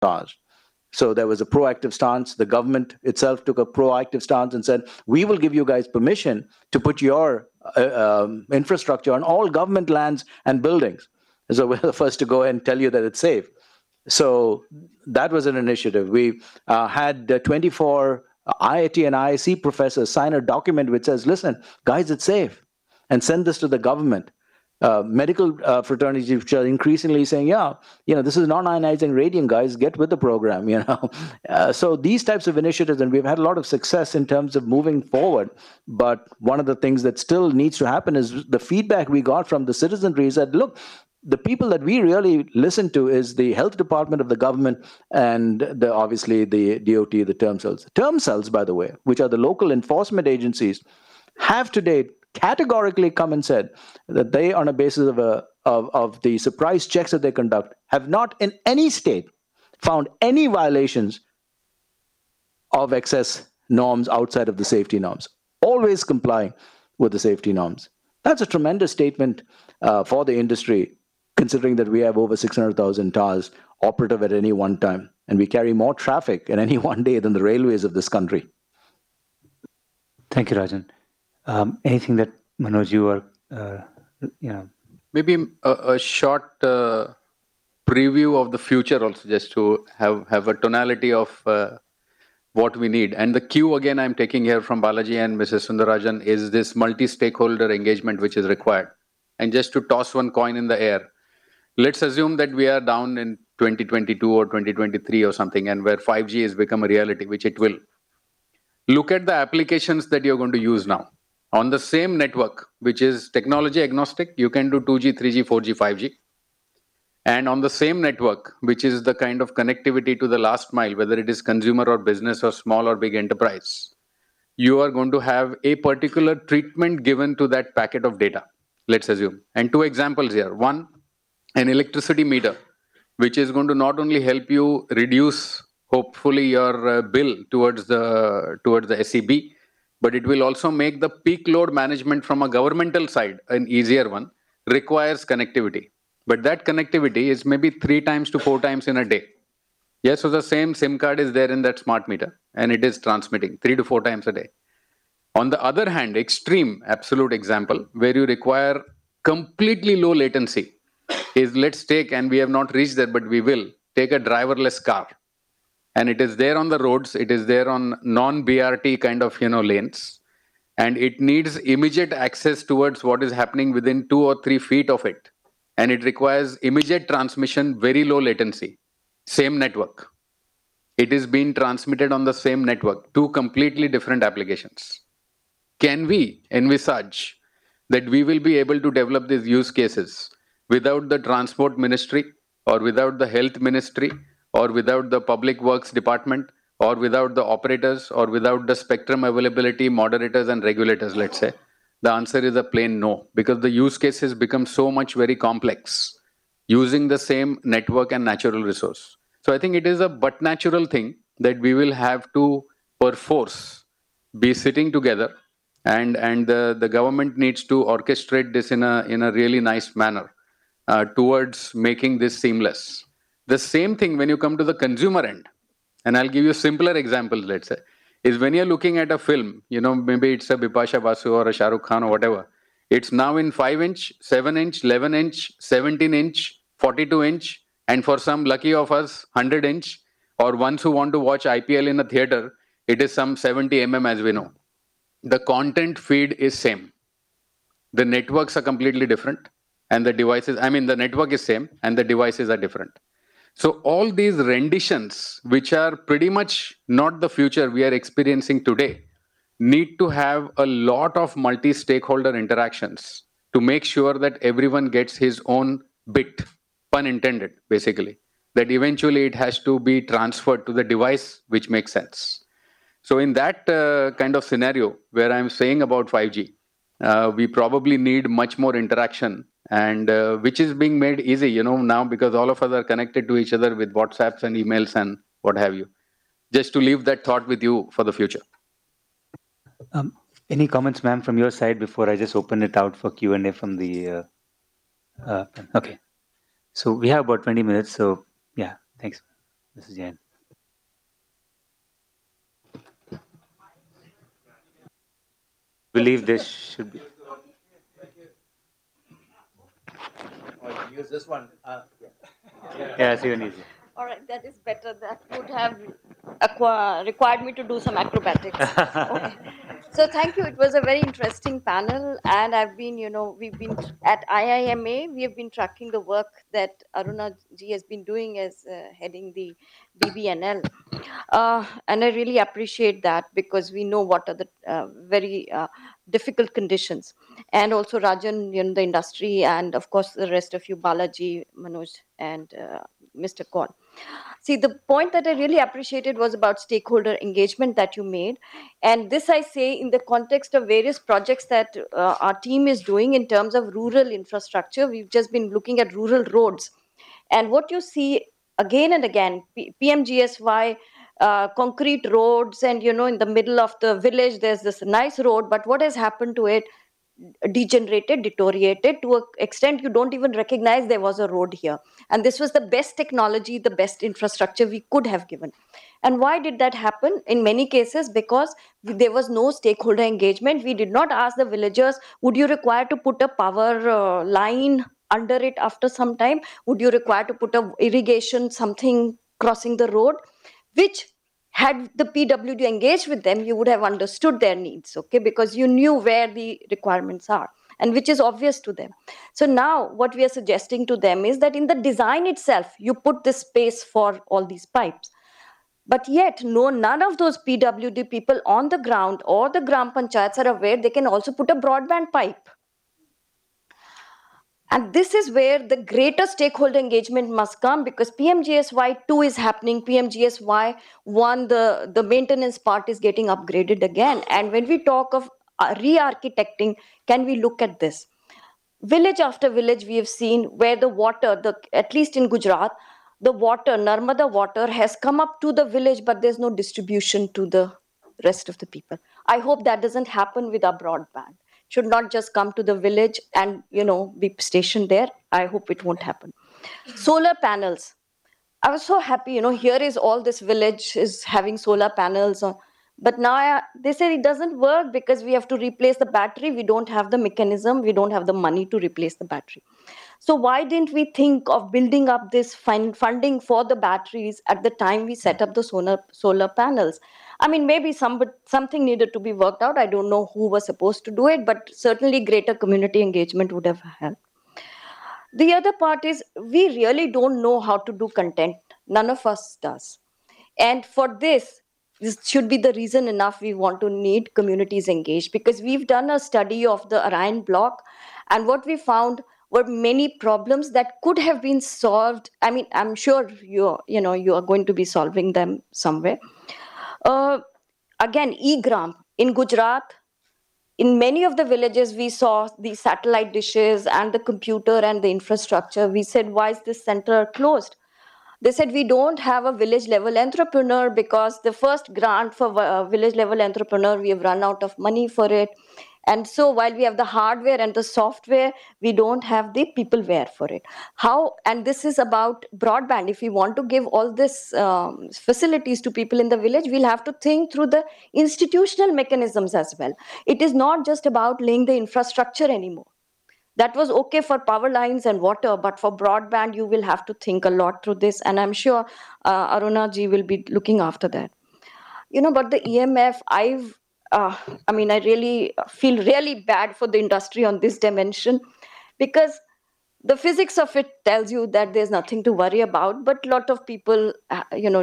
towers. So there was a proactive stance. The government itself took a proactive stance and said, we will give you guys permission to put your infrastructure on all government lands and buildings. So we're the first to go and tell you that it's safe. So that was an initiative. We had 24 IIT and IIC professors sign a document which says, listen, guys, it's safe, and send this to the government. Medical fraternities which are increasingly saying, yeah, this is non-ionizing radium, guys, get with the program, So these types of initiatives, and we've had a lot of success in terms of moving forward. But one of the things that still needs to happen is the feedback we got from the citizenry is that, look, the people that we really listen to is the health department of the government and obviously the DOT, the term cells. Term cells, by the way, which are the local enforcement agencies, have to date categorically come and said that they, on a basis of the surprise checks that they conduct, have not in any state found any violations of excess norms outside of the safety norms, always complying with the safety norms. That's a tremendous statement for the industry, considering that we have over 600,000 towers operative at any one time, and we carry more traffic in any one day than the railways of this country. Thank you, Rajan. Anything that Manoj, you are, Maybe a short preview of the future also, just to have a tonality of what we need. And the cue again I'm taking here from Balaji and Mrs. Sundarajan is this multi-stakeholder engagement which is required. And just to toss one coin in the air, let's assume that we are down in 2022 or 2023 or something, and where 5G has become a reality, which it will. Look at the applications that you're going to use now. On the same network, which is technology agnostic, you can do 2G, 3G, 4G, 5G. And on the same network, which is the kind of connectivity to the last mile, whether it is consumer or business or small or big enterprise, you are going to have a particular treatment given to that packet of data, let's assume. And two examples here. One, an electricity meter, which is going to not only help you reduce, hopefully, your bill towards the SEB, but it will also make the peak load management from a governmental side an easier one, requires connectivity. But that connectivity is maybe 3 times to 4 times in a day. Yes, so the same SIM card is there in that smart meter, and it is transmitting 3 to 4 times a day. On the other hand, extreme, absolute example, where you require completely low latency, is let's take, and we have not reached there, but we will, take a driverless car. And it is there on the roads, it is there on non-BRT kind of, lanes. And it needs immediate access towards what is happening within 2 or 3 feet of it. And it requires immediate transmission, very low latency. Same network. It is being transmitted on the same network, 2 completely different applications. Can we envisage that we will be able to develop these use cases without the transport ministry or without the health ministry or without the public works department or without the operators or without the spectrum availability moderators and regulators, let's say? The answer is a plain no, because the use cases become so much very complex using the same network and natural resource. So I think it is a but natural thing that we will have to perforce be sitting together, and the government needs to orchestrate this in a really nice manner towards making this seamless. The same thing when you come to the consumer end, and I'll give you simpler examples, let's say, is when you're looking at a film, maybe it's a Bipasha Basu or a Shah Rukh Khan or whatever, it's now in 5-inch, 7-inch, 11-inch, 17-inch, 42-inch, and for some lucky of us, 100-inch, or ones who want to watch IPL in a theater, it is some 70 mm as we know. The content feed is same. The networks are completely different, and the devices, the network is same, and the devices are different. So all these renditions, which are pretty much not the future we are experiencing today, need to have a lot of multi-stakeholder interactions to make sure that everyone gets his own bit, pun intended, basically, that eventually it has to be transferred to the device which makes sense. So in that kind of scenario where I'm saying about 5G, we probably need much more interaction, and which is being made easy, now, because all of us are connected to each other with WhatsApps and emails and what have you. Just to leave that thought with you for the future. Any comments, ma'am, from your side before I just open it out for Q&A from the... okay. So we have about 20 minutes, so yeah, thanks. Mrs. Jain. Believe this should be. Use this one. Yeah, it's even easier. All right, that is better. That would have required me to do some acrobatics. Okay. So thank you. It was a very interesting panel, and I've been, we've been at IIMA. We have been tracking the work that Aruna ji has been doing as heading the BBNL, and I really appreciate that because we know what are the very difficult conditions, and also Rajan, the industry, and of course the rest of you, Balaji, Manoj, and Mr. Kaur. See, the point that I really appreciated was about stakeholder engagement that you made. And this I say in the context of various projects that our team is doing in terms of rural infrastructure. We've just been looking at rural roads. And what you see again and again, PMGSY, concrete roads, and in the middle of the village, there's this nice road, but what has happened to it? Degenerated, deteriorated to an extent you don't even recognize there was a road here. And this was the best technology, the best infrastructure we could have given. And why did that happen? In many cases, because there was no stakeholder engagement. We did not ask the villagers, would you require to put a power line under it after some time? Would you require to put a irrigation, something crossing the road? Which had the PWD engaged with them, you would have understood their needs, okay? Because you knew where the requirements are, and which is obvious to them. So now what we are suggesting to them is that in the design itself, you put this space for all these pipes. But yet, none of those PWD people on the ground or the Gram Panchayats are aware they can also put a broadband pipe. And this is where the greater stakeholder engagement must come, because PMGSY 2 is happening. PMGSY 1, the maintenance part is getting upgraded again. And when we talk of re-architecting, can we look at this? Village after village, we have seen where the water, at least in Gujarat, the water, Narmada water, has come up to the village, but there's no distribution to the rest of the people. I hope that doesn't happen with our broadband. Should not just come to the village and be stationed there. I hope it won't happen. Solar panels. I was so happy, here is all this village is having solar panels on. But now they said it doesn't work because we have to replace the battery. We don't have the mechanism. We don't have the money to replace the battery. So why didn't we think of building up this funding for the batteries at the time we set up the solar panels? I mean, maybe something needed to be worked out. I don't know who was supposed to do it, but certainly greater community engagement would have helped. The other part is we really don't know how to do content. None of us does. And for this should be the reason enough we want to need communities engaged, because we've done a study of the Orion block, and what we found were many problems that could have been solved. I mean, I'm sure you are going to be solving them somewhere. Again, e-gram in Gujarat, in many of the villages, we saw the satellite dishes and the computer and the infrastructure. We said, why is this center closed? They said, we don't have a village level entrepreneur because the first grant for village level entrepreneur, we have run out of money for it. And so while we have the hardware and the software, we don't have the peopleware for it. How? And this is about broadband. If we want to give all this facilities to people in the village, we'll have to think through the institutional mechanisms as well. It is not just about laying the infrastructure anymore. That was okay for power lines and water, but for broadband, you will have to think a lot through this. And I'm sure Aruna ji will be looking after that. But the EMF, I really feel really bad for the industry on this dimension, because the physics of it tells you that there's nothing to worry about, but a lot of people,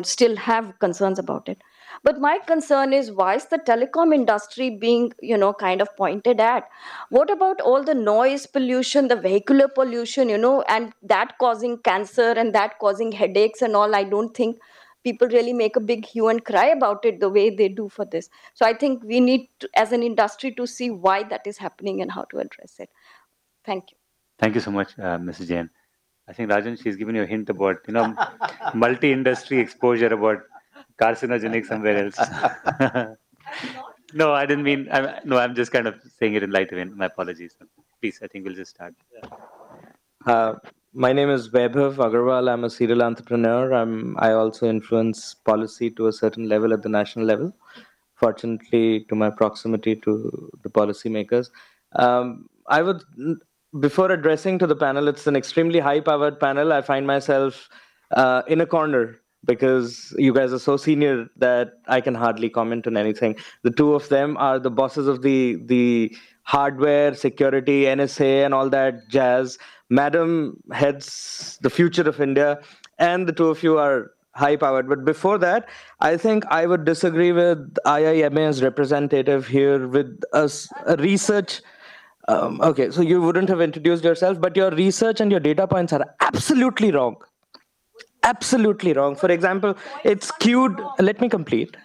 still have concerns about it. But my concern is, why is the telecom industry being, kind of pointed at? What about all the noise pollution, the vehicular pollution, and that causing cancer and that causing headaches and all? I don't think people really make a big hue and cry about it the way they do for this. So I think we need to, as an industry, to see why that is happening and how to address it. Thank you. Thank you so much, Mrs. Jain. I think Rajan, she's given you a hint about, multi-industry exposure about carcinogenic somewhere else. No, I didn't mean. I'm just kind of saying it in light vein. My apologies. Please, I think we'll just start. My name is Vaibhav Agarwal. I'm a serial entrepreneur. I also influence policy to a certain level at the national level. Fortunately, to my proximity to the policymakers, I would, before addressing to the panel, it's an extremely high-powered panel. I find myself in a corner because you guys are so senior that I can hardly comment on anything. The two of them are the bosses of the hardware, security, NSA, and all that jazz. Madam heads the future of India, and the two of you are high powered. But before that, I think I would disagree with IIMA's representative here with a research. Okay, so you wouldn't have introduced yourself, but your research and your data points are absolutely wrong. Absolutely wrong. For example, it's skewed. Let me complete.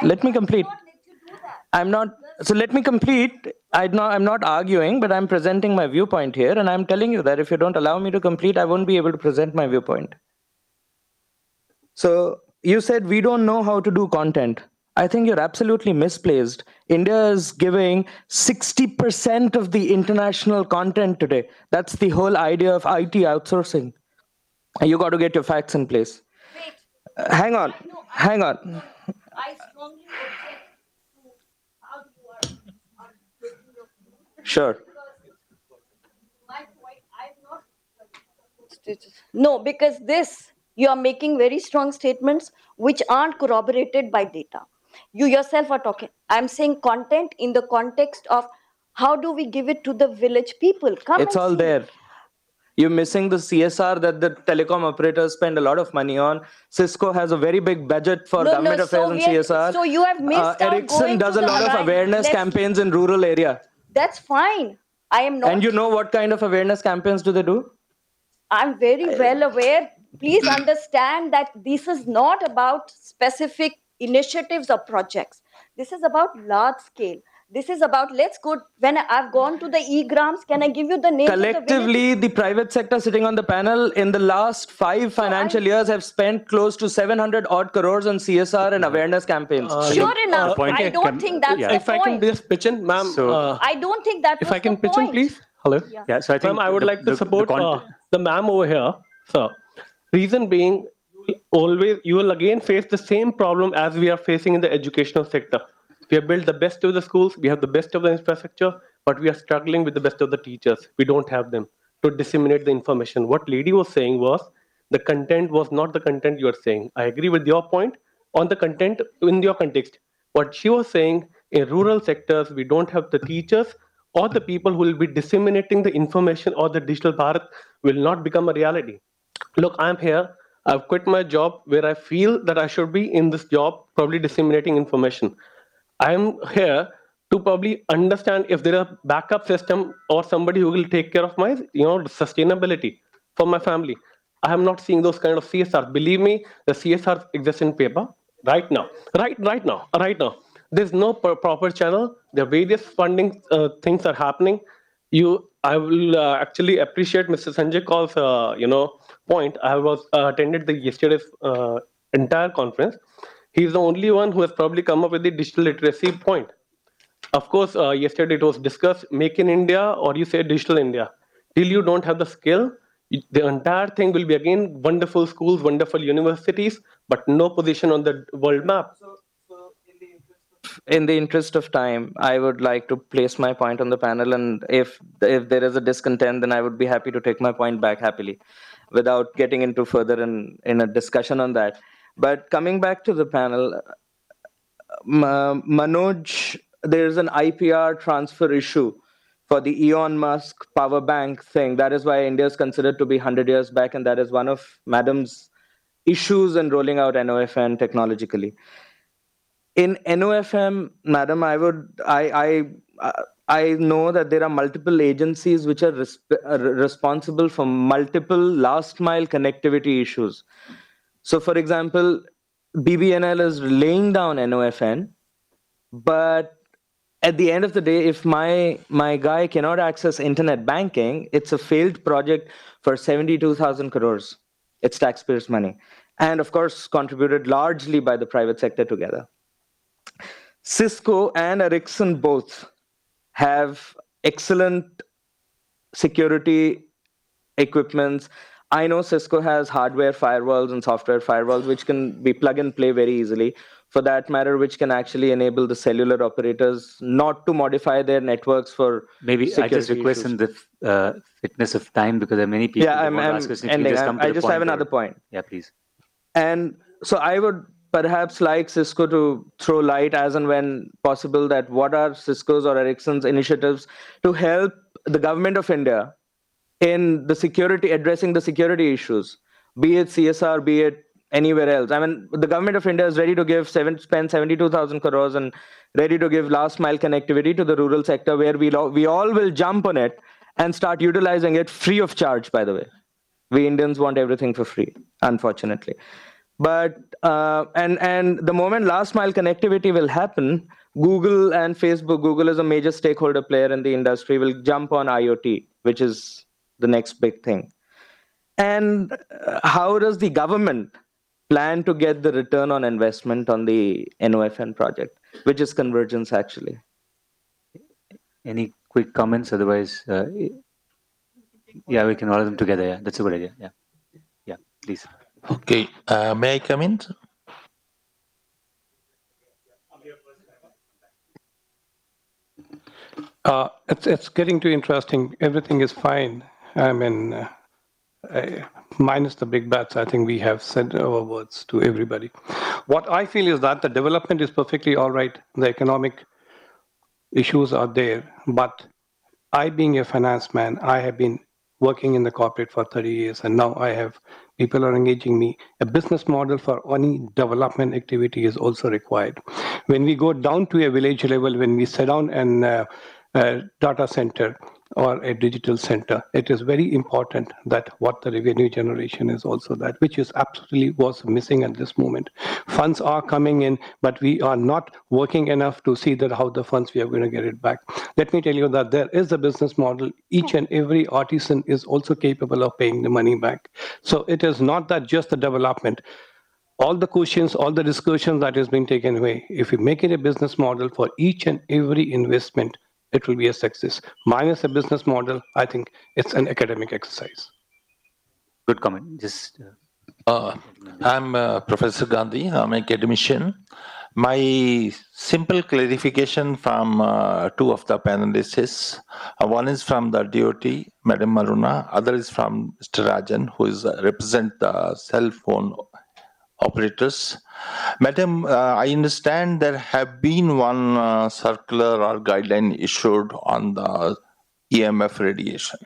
Let me complete. I'm not. So let me complete. I'm not arguing, but I'm presenting my viewpoint here, and I'm telling you that if you don't allow me to complete, I won't be able to present my viewpoint. So you said we don't know how to do content. I think you're absolutely misplaced. India is giving 60% of the international content today. That's the whole idea of IT outsourcing. You got to get your facts in place. Hang on. Hang on. I strongly object to how you are taking your views. Sure. My point, no, because this, you are making very strong statements which aren't corroborated by data. You yourself are talking. I'm saying content in the context of how do we give it to the village people? Come It's and all see. there. You're missing the CSR that the telecom operators spend a lot of money on. Cisco has a very big budget for government affairs and CSR. So you have missed out Ericsson going does to a lot of awareness campaigns in rural area. That's fine. I am not. And you know what kind of awareness campaigns do they do? I'm very well aware. Please understand that this is not about specific initiatives or projects. This is about large scale. This is about, let's go, when I've gone to the e-grams, can I give you the names Collectively, the private sector sitting on the panel in the last 5 financial years have spent close to 700 odd crores on CSR and awareness campaigns. Sure enough. I don't think that's the point. If I can just pitch in, ma'am. I don't think that was if I can the pitch point. in, please. Hello. Yeah, so I think Ma'am, I would like to support the ma'am over here. So, reason being, you will again face the same problem as we are facing in the educational sector. We have built the best of the schools, we have the best of the infrastructure, but we are struggling with the best of the teachers. We don't have them to disseminate the information. What lady was saying was the content was not the content you are saying. I agree with your point on the content in your context. What she was saying, in rural sectors, we don't have the teachers or the people who will be disseminating the information, or the digital Bharat will not become a reality. Look, I'm here. I've quit my job where I feel that I should be in this job, probably disseminating information. I'm here to probably understand if there is a backup system or somebody who will take care of my, sustainability for my family. I am not seeing those kind of CSR. Believe me, the CSR exists in paper right now. Right now. There's no proper channel. There are various funding things are happening. I will actually appreciate Mr. Sanjay Kaul's, point. I was attended the yesterday's entire conference. He's the only one who has probably come up with the digital literacy point. Of course, yesterday it was discussed, make in India or you say digital India. Till you don't have the skill, the entire thing will be again wonderful schools, wonderful universities, but no position on the world map. In the interest of time, I would like to place my point on the panel, and if there is a discontent, then I would be happy to take my point back happily, without getting into further in a discussion on that. But coming back to the panel, Manoj, there's an IPR transfer issue for the Elon Musk power bank thing. That is why India is considered to be 100 years back, and that is one of Madam's issues in rolling out NOFN technologically. In NOFM, Madam, I know that there are multiple agencies which are responsible for multiple last mile connectivity issues. So, for example, BBNL is laying down NOFN, but at the end of the day, if my guy cannot access internet banking, it's a failed project for 72,000 crores. It's taxpayers' money. And of course, contributed largely by the private sector together. Cisco and Ericsson both have excellent security equipments. I know Cisco has hardware firewalls and software firewalls, which can be plug and play very easily. For that matter, which can actually enable the cellular operators not to modify their networks for Maybe I just security request issues. in the fitness of time, because there are many people Yeah, who want to ask I'm questions. If you ending. just come to I the just point have another or- point. Yeah, please. And so I would perhaps like Cisco to throw light as and when possible that what are Cisco's or Ericsson's initiatives to help the government of India in the security, addressing the security issues, be it CSR, be it anywhere else. I mean, the government of India is ready to spend 72,000 crores and ready to give last mile connectivity to the rural sector, where we all will jump on it and start utilizing it free of charge, by the way. We Indians want everything for free, unfortunately. But and the moment last mile connectivity will happen, Google and Facebook, Google is a major stakeholder player in the industry, will jump on IoT, which is the next big thing. And how does the government plan to get the return on investment on the NOFN project, which is convergence actually? Any quick comments? Otherwise, yeah, we can all of them together. Yeah, that's a good idea. Yeah, yeah, please. Okay, may I come in? It's getting too interesting. Everything is fine. I mean, minus the big bats, I think we have said our words to everybody. What I feel is that the development is perfectly all right. The economic issues are there, but I, being a finance man, I have been working in the corporate for 30 years, and now I have people are engaging me. A business model for any development activity is also required. When we go down to a village level, when we sit down and data center or a digital center, it is very important that what the revenue generation is also that, which is absolutely was missing at this moment. Funds are coming in, but we are not working enough to see that how the funds we are going to get it back. Let me tell you that there is a business model. Each and every artisan is also capable of paying the money back. So it is not that just the development. All the questions, all the discussions that has been taken away, if we make it a business model for each and every investment, it will be a success. Minus a business model, I think it's an academic exercise. Good comment. Just I'm Professor Gandhi. I'm an academician. My simple clarification from two of the panelists is, one is from the DOT, Madam Maruna, other is from Mr. Rajan, who is represent the cell phone operators. Madam, I understand there have been one circular or guideline issued on the EMF radiation.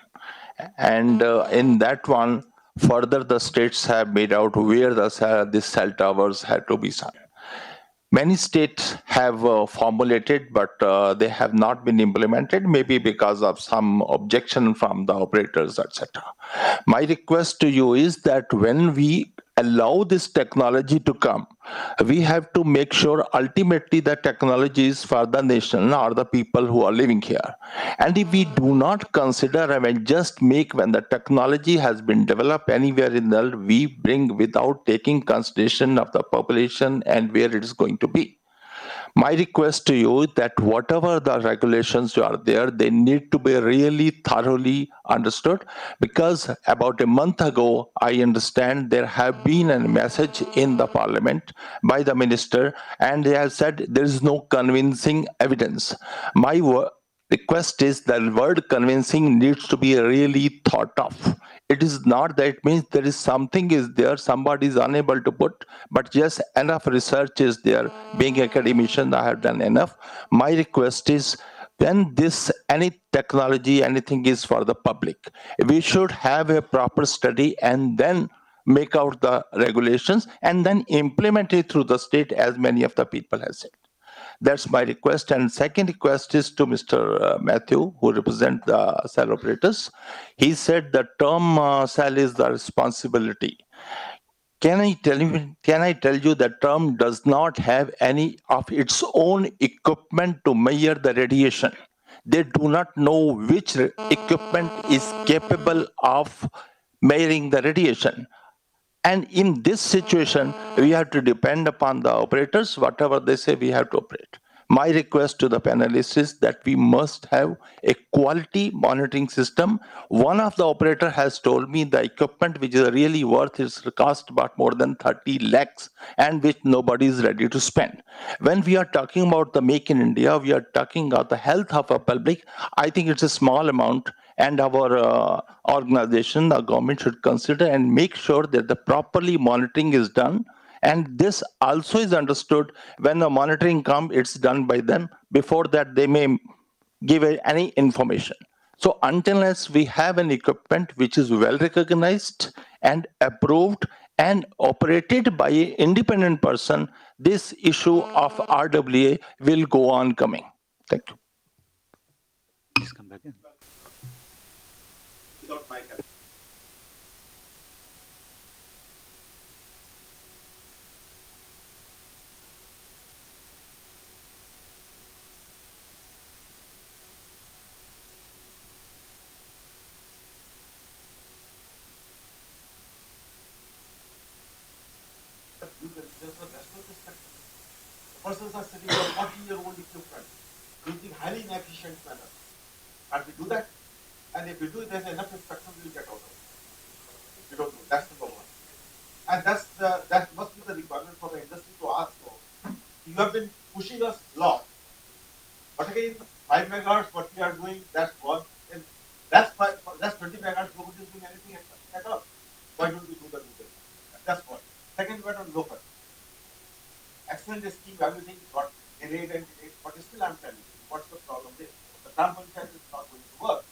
And in that one, further the states have made out where these cell towers had to be signed. Many states have formulated, but they have not been implemented, maybe because of some objection from the operators, etc. My request to you is that when we allow this technology to come, we have to make sure ultimately the technology is for the nation or the people who are living here. And if we do not consider, just make when the technology has been developed anywhere in the world, we bring without taking consideration of the population and where it is going to be. My request to you is that whatever the regulations are there, they need to be really thoroughly understood, because about a month ago, I understand there have been a message in the parliament by the minister, and they have said there is no convincing evidence. My request is that the word convincing needs to be really thought of. It is not that it means there is something is there, somebody is unable to put, but just enough research is there. Being an academician, I have done enough. My request is, when any technology, anything is for the public, we should have a proper study and then make out the regulations and then implement it through the state, as many of the people have said. That's my request. And second request is to Mr. Matthew, who represents the cell operators. He said the term cell is the responsibility. Can I tell you the term does not have any of its own equipment to measure the radiation. They do not know which equipment is capable of measuring the radiation. And in this situation, we have to depend upon the operators. Whatever they say, we have to operate. My request to the panelists is that we must have a quality monitoring system. One of the operator has told me the equipment which is really worth is cost about more than 30 lakhs and which nobody is ready to spend. When we are talking about the Make in India, we are talking about the health of our public. I think it's a small amount, and our organization, the government should consider and make sure that the properly monitoring is done. And this also is understood when the monitoring comes, it's done by them. Before that, they may give any information. So unless we have an equipment which is well recognized and approved and operated by an independent person, this issue of RWA will go on coming. Thank you. Please come back in. Without my help. There's the rest of the spectrum. The persons are sitting on 40-year-old equipment using highly inefficient manner. Can't we do that? And if we do, there's enough spectrum we'll get out of it. We don't do. That's number one. And that must be the requirement for the industry to ask for. You have been pushing us a lot. But again, 5 megahertz, what we are doing, that's one. And that's 20 megahertz, nobody is doing anything at all. Why don't we do the Google? That's one. Second, we're on local. Excellent scheme, everything got delayed, but still I'm telling you, what's the problem there? The Trump contract is not going to work.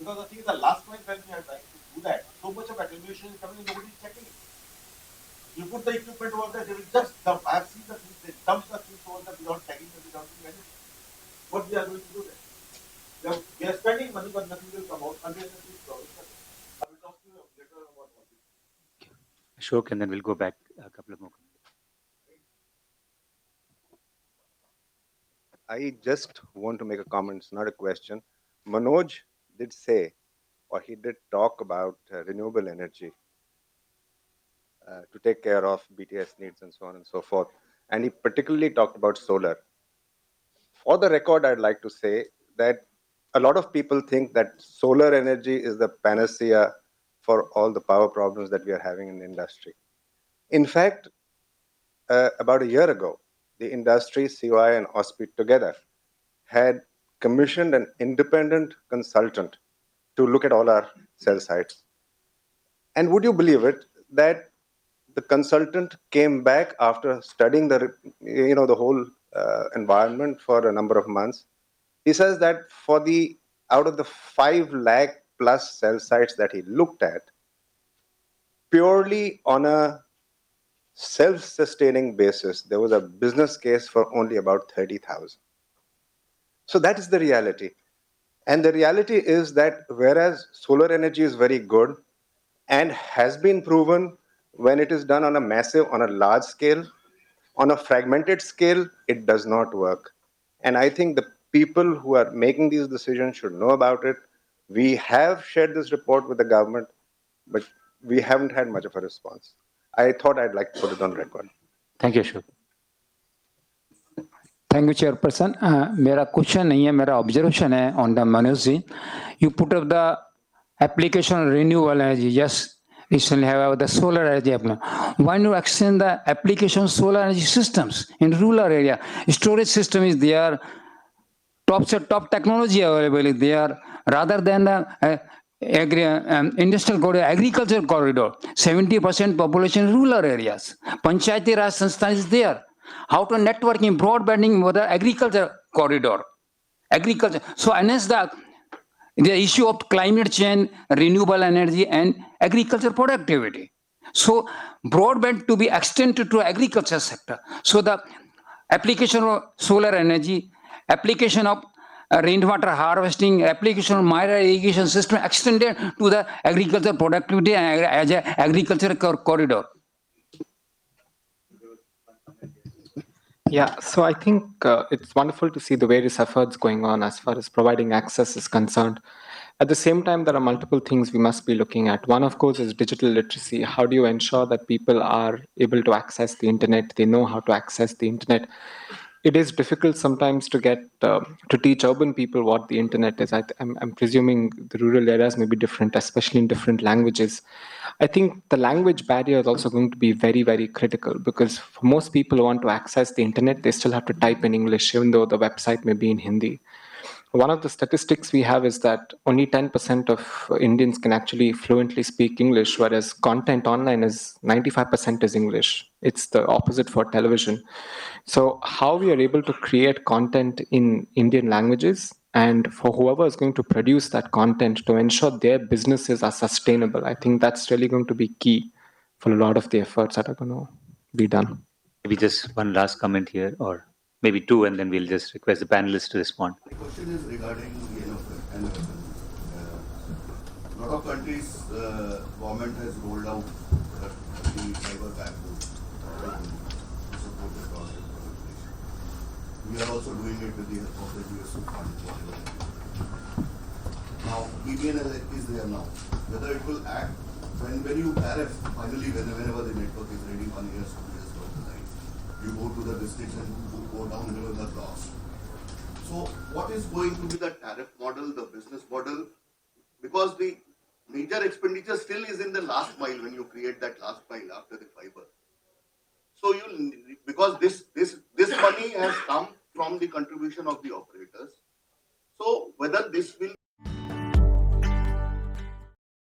Because I think the last point when we are trying to do that, so much of attenuation is coming and nobody is checking it. You put the equipment over there, they will just dump. I have seen the things, they dump the things over there without checking it, without doing anything. What we are going to do there? We are spending money, but nothing will come out unless these problems are there. I will talk to you later about all this. Ashok, and then we'll go back a couple of more. I just want to make a comment, it's not a question. Manoj did say, or he did talk about renewable energy to take care of BTS needs and so on and so forth. And he particularly talked about solar. For the record, I'd like to say that a lot of people think that solar energy is the panacea for all the power problems that we are having in the industry. In fact, about a year ago, the industry, COI and OSPI together had commissioned an independent consultant to look at all our cell sites. And would you believe it, that the consultant came back after studying the whole environment for a number of months. He says that out of the 5 lakh plus cell sites that he looked at, purely on a self-sustaining basis, there was a business case for only about 30,000. So that is the reality. And the reality is that whereas solar energy is very good and has been proven when it is done on a large scale, on a fragmented scale, it does not work. And I think the people who are making these decisions should know about it. We have shared this report with the government, but we haven't had much of a response. I thought I'd like to put it on record. Thank you, Ashok. Thank you, Chairperson. मेरा question नहीं है, मेरा observation है on the Manoj ji. You put up the application on renewable energy. Yes, recently have the solar energy. Why not extend the application solar energy systems in rural area? Storage system is there. Top technology available is there. Rather than the industrial corridor, agriculture corridor, 70% population rural areas. Panchayati Raj Sanstha is there. How to networking, broadbanding with the agriculture corridor. Agriculture. So unless the issue of climate change, renewable energy, and agriculture productivity. So broadband to be extended to agriculture sector. So the application of solar energy, application of rainwater harvesting, application of minor irrigation system extended to the agriculture productivity and agriculture corridor. Yeah, so I think it's wonderful to see the various efforts going on as far as providing access is concerned. At the same time, there are multiple things we must be looking at. One, of course, is digital literacy. How do you ensure that people are able to access the internet? They know how to access the internet. it is difficult sometimes to get to teach urban people what the internet is. I'm presuming the rural areas may be different, especially in different languages. I think the language barrier is also going to be very, very critical, because for most people who want to access the internet, they still have to type in English, even though the website may be in Hindi. One of the statistics we have is that only 10% of Indians can actually fluently speak English, whereas content online is 95% is English. It's the opposite for television. So how we are able to create content in Indian languages, and for whoever is going to produce that content, to ensure their businesses are sustainable, I think that's really going to be key for a lot of the efforts that are going to be done. Maybe just one last comment here, or maybe two, and then we'll just request the panelists to respond. The question is regarding the NFN. A lot of countries, government has rolled out the cyber backbone to support the cross-border proliferation. We are also doing it with the help of the USO fund. Now, BBN is there now. Whether it will act when you tariff, finally, whenever the network is ready, 1 year, 2 years down the line, you go to the districts and you go downhill in the blocks. So what is going to be the tariff model, the business model? Because the major expenditure still is in the last mile when you create that last mile after the fiber. So because this money has come from the contribution of the operators. So whether this will